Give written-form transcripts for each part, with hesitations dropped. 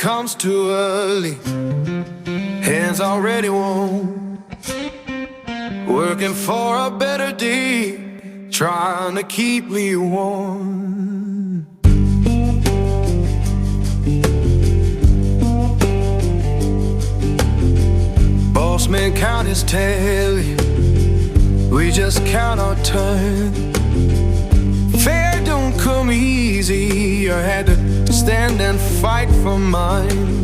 comes too early, hands already warm, working for a better day, trying to keep me warm. Boss man count his tally, we just count our turn. Fair don't come easy, I had to stand and fight for mine.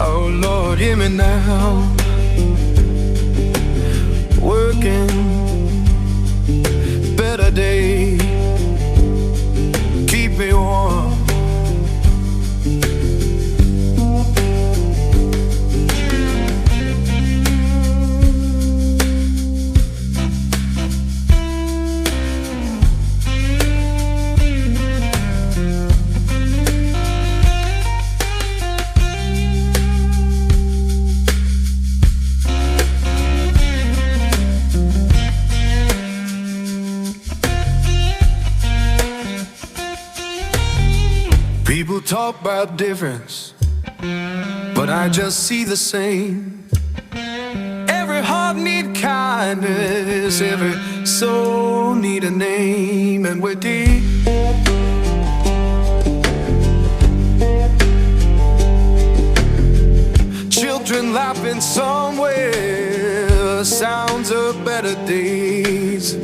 Oh Lord, hear me now. Working, better day, keep me warm. People talk about difference, but I just see the same. Every heart need kindness, every soul need a name, and we're deep. Children laughing somewhere, sounds of better days.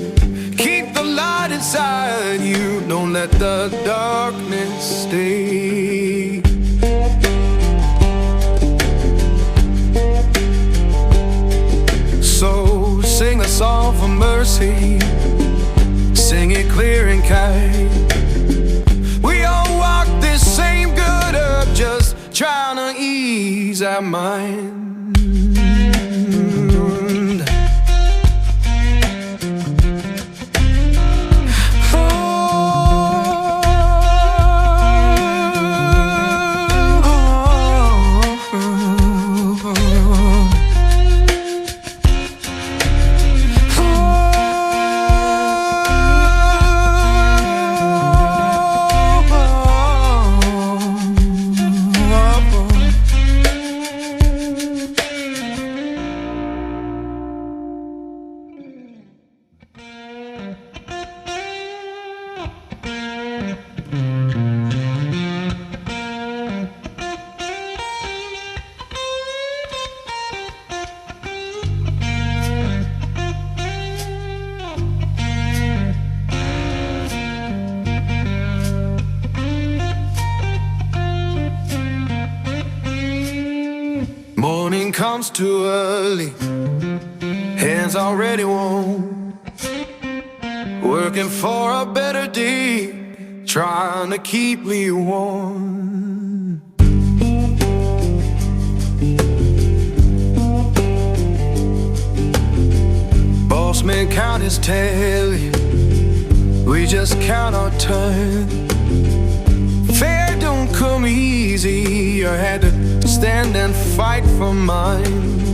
Keep the light inside you, don't let the darkness stay. So sing a song for mercy, sing it clear and kind. We all walk this same good earth, just trying to ease our mind. Morning comes too early, hands already warm, working for a better day, trying to keep me warm. Boss man count his tally, we just count our turn. Fair don't come easy, I had to stand and fight for mine.